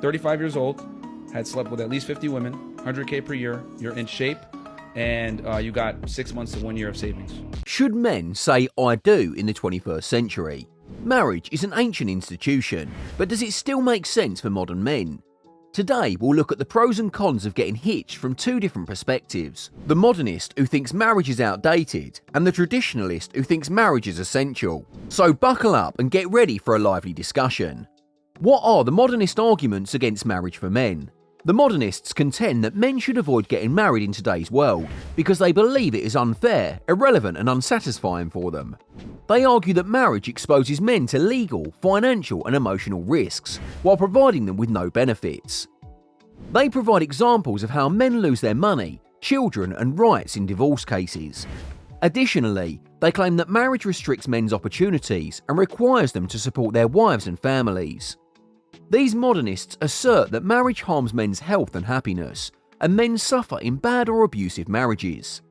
35 years old, had slept with at least 50 women, 100K per year, you're in shape, and you got 6 months to 1 year of savings. Should men say I do in the 21st century? Marriage is an ancient institution, but does it still make sense for modern men? Today, we'll look at the pros and cons of getting hitched from two different perspectives. The modernist who thinks marriage is outdated, and the traditionalist who thinks marriage is essential. So buckle up and get ready for a lively discussion. What are the modernist arguments against marriage for men? The modernists contend that men should avoid getting married in today's world because they believe it is unfair, irrelevant and unsatisfying for them. They argue that marriage exposes men to legal, financial and emotional risks, while providing them with no benefits. They provide examples of how men lose their money, children and rights in divorce cases. Additionally, they claim that marriage restricts men's opportunities and requires them to support their wives and families. These modernists assert that marriage harms men's health and happiness, and men suffer in bad or abusive marriages.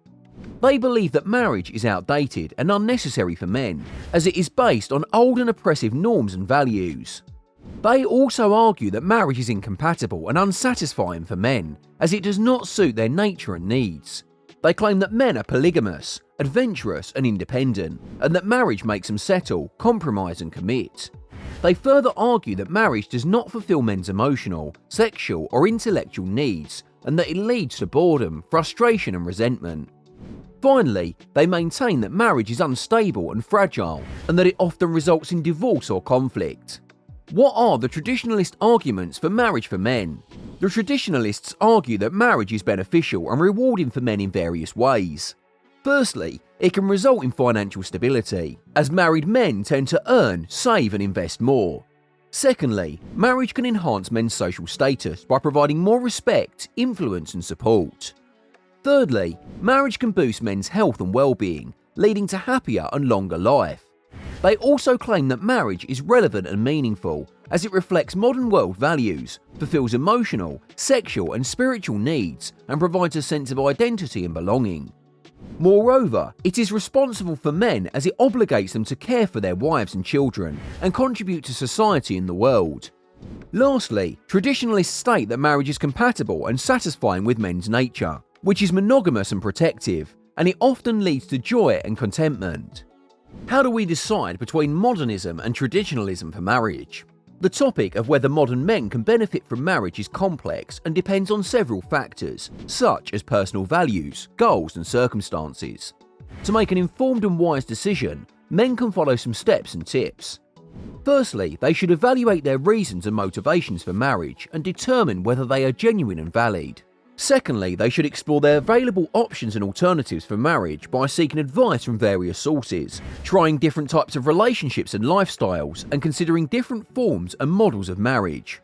They believe that marriage is outdated and unnecessary for men, as it is based on old and oppressive norms and values. They also argue that marriage is incompatible and unsatisfying for men, as it does not suit their nature and needs. They claim that men are polygamous, adventurous and independent, and that marriage makes them settle, compromise and commit. They further argue that marriage does not fulfill men's emotional, sexual or intellectual needs, and that it leads to boredom, frustration and resentment. Finally, they maintain that marriage is unstable and fragile, and that it often results in divorce or conflict. What are the traditionalist arguments for marriage for men? The traditionalists argue that marriage is beneficial and rewarding for men in various ways. Firstly, it can result in financial stability, as married men tend to earn, save and invest more. Secondly, marriage can enhance men's social status by providing more respect, influence and support. Thirdly, marriage can boost men's health and well-being, leading to happier and longer life. They also claim that marriage is relevant and meaningful, as it reflects modern world values, fulfills emotional, sexual and spiritual needs, and provides a sense of identity and belonging. Moreover, it is responsible for men as it obligates them to care for their wives and children and contribute to society and the world. Lastly, traditionalists state that marriage is compatible and satisfying with men's nature, which is monogamous and protective, and it often leads to joy and contentment. How do we decide between modernism and traditionalism for marriage? The topic of whether modern men can benefit from marriage is complex and depends on several factors, such as personal values, goals and circumstances. To make an informed and wise decision, men can follow some steps and tips. Firstly, they should evaluate their reasons and motivations for marriage and determine whether they are genuine and valid. Secondly, they should explore their available options and alternatives for marriage by seeking advice from various sources, trying different types of relationships and lifestyles, and considering different forms and models of marriage.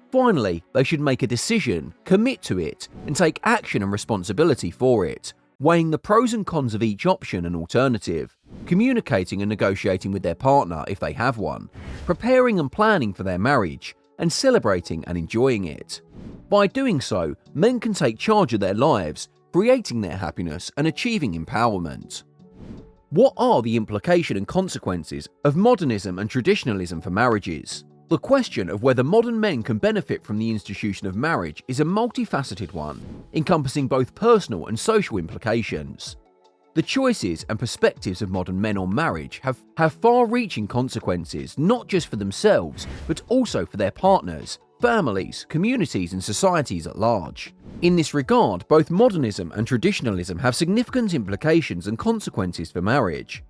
Finally, they should make a decision, commit to it, and take action and responsibility for it, weighing the pros and cons of each option and alternative, communicating and negotiating with their partner if they have one, preparing and planning for their marriage, and celebrating and enjoying it. By doing so, men can take charge of their lives, creating their happiness and achieving empowerment. What are the implications and consequences of modernism and traditionalism for marriages? The question of whether modern men can benefit from the institution of marriage is a multifaceted one, encompassing both personal and social implications. The choices and perspectives of modern men on marriage have far-reaching consequences, not just for themselves, but also for their partners, families, communities and societies at large. In this regard, both modernism and traditionalism have significant implications and consequences for marriage.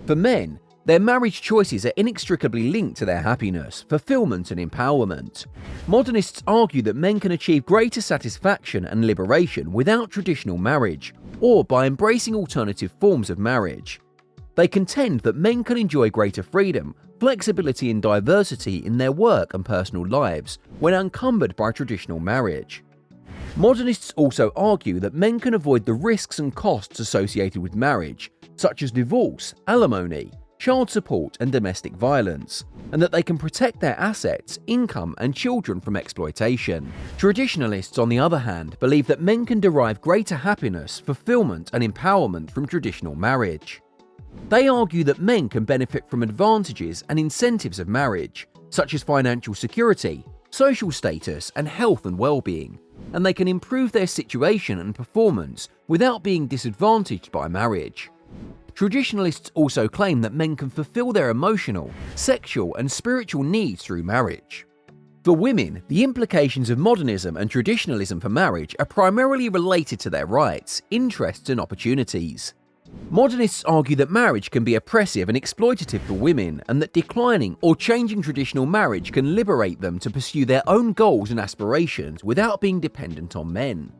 For men, their marriage choices are inextricably linked to their happiness, fulfillment and empowerment. Modernists argue that men can achieve greater satisfaction and liberation without traditional marriage, or by embracing alternative forms of marriage. They contend that men can enjoy greater freedom, flexibility and diversity in their work and personal lives when unencumbered by traditional marriage. Modernists also argue that men can avoid the risks and costs associated with marriage, such as divorce, alimony, child support and domestic violence, and that they can protect their assets, income and children from exploitation. Traditionalists, on the other hand, believe that men can derive greater happiness, fulfillment and empowerment from traditional marriage. They argue that men can benefit from advantages and incentives of marriage, such as financial security, social status, and health and well-being, and they can improve their situation and performance without being disadvantaged by marriage. Traditionalists also claim that men can fulfill their emotional, sexual, and spiritual needs through marriage. For women, the implications of modernism and traditionalism for marriage are primarily related to their rights, interests, and opportunities. Modernists argue that marriage can be oppressive and exploitative for women, and that declining or changing traditional marriage can liberate them to pursue their own goals and aspirations without being dependent on men.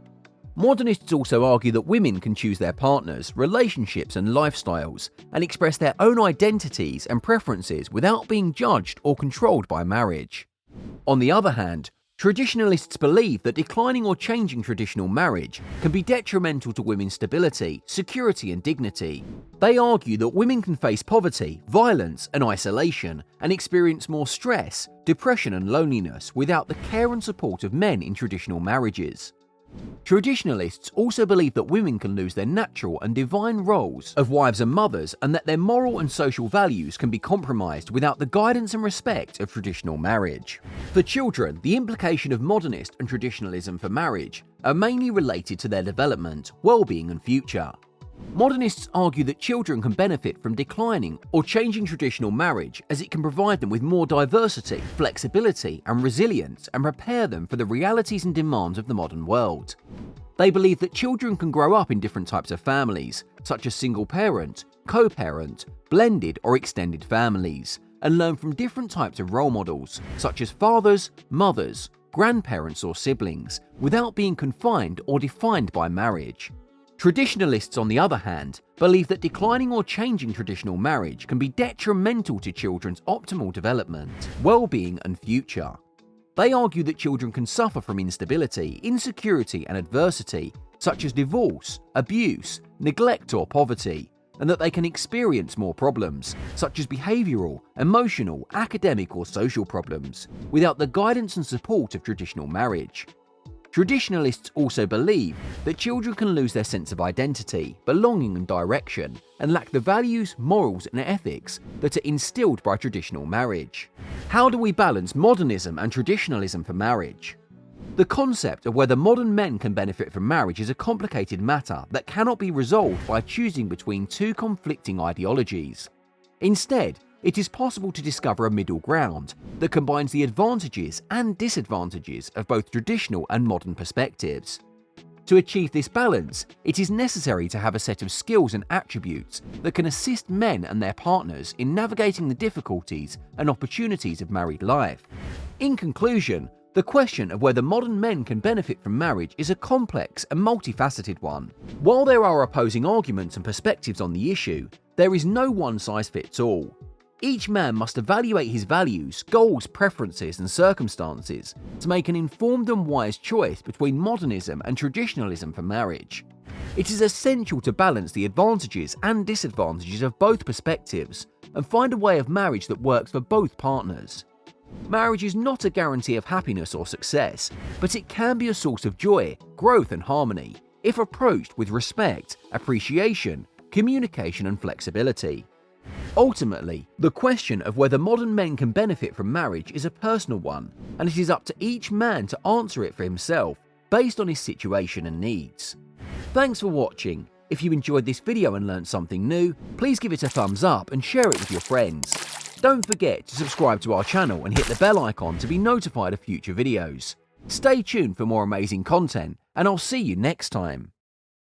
Modernists also argue that women can choose their partners, relationships, and lifestyles, and express their own identities and preferences without being judged or controlled by marriage. On the other hand, traditionalists believe that declining or changing traditional marriage can be detrimental to women's stability, security, and dignity. They argue that women can face poverty, violence, and isolation, and experience more stress, depression, and loneliness without the care and support of men in traditional marriages. Traditionalists also believe that women can lose their natural and divine roles of wives and mothers, and that their moral and social values can be compromised without the guidance and respect of traditional marriage. For children, the implication of modernist and traditionalism for marriage are mainly related to their development, well-being, and future. Modernists argue that children can benefit from declining or changing traditional marriage, as it can provide them with more diversity, flexibility, and resilience, and prepare them for the realities and demands of the modern world. They believe that children can grow up in different types of families, such as single parent, co-parent, blended or extended families, and learn from different types of role models, such as fathers, mothers, grandparents, or siblings, without being confined or defined by marriage. Traditionalists, on the other hand, believe that declining or changing traditional marriage can be detrimental to children's optimal development, well-being, and future. They argue that children can suffer from instability, insecurity, and adversity, such as divorce, abuse, neglect, or poverty, and that they can experience more problems, such as behavioral, emotional, academic, or social problems, without the guidance and support of traditional marriage. Traditionalists also believe that children can lose their sense of identity, belonging, and direction, and lack the values, morals, and ethics that are instilled by traditional marriage. How do we balance modernism and traditionalism for marriage? The concept of whether modern men can benefit from marriage is a complicated matter that cannot be resolved by choosing between two conflicting ideologies. Instead, it is possible to discover a middle ground that combines the advantages and disadvantages of both traditional and modern perspectives. To achieve this balance, it is necessary to have a set of skills and attributes that can assist men and their partners in navigating the difficulties and opportunities of married life. In conclusion, the question of whether modern men can benefit from marriage is a complex and multifaceted one. While there are opposing arguments and perspectives on the issue, there is no one-size-fits-all. Each man must evaluate his values, goals, preferences, and circumstances to make an informed and wise choice between modernism and traditionalism for marriage. It is essential to balance the advantages and disadvantages of both perspectives and find a way of marriage that works for both partners. Marriage is not a guarantee of happiness or success, but it can be a source of joy, growth, and harmony if approached with respect, appreciation, communication, and flexibility. Ultimately, the question of whether modern men can benefit from marriage is a personal one, and it is up to each man to answer it for himself based on his situation and needs. Thanks for watching. If you enjoyed this video and learned something new, please give it a thumbs up and share it with your friends. Don't forget to subscribe to our channel and hit the bell icon to be notified of future videos. Stay tuned for more amazing content, and I'll see you next time.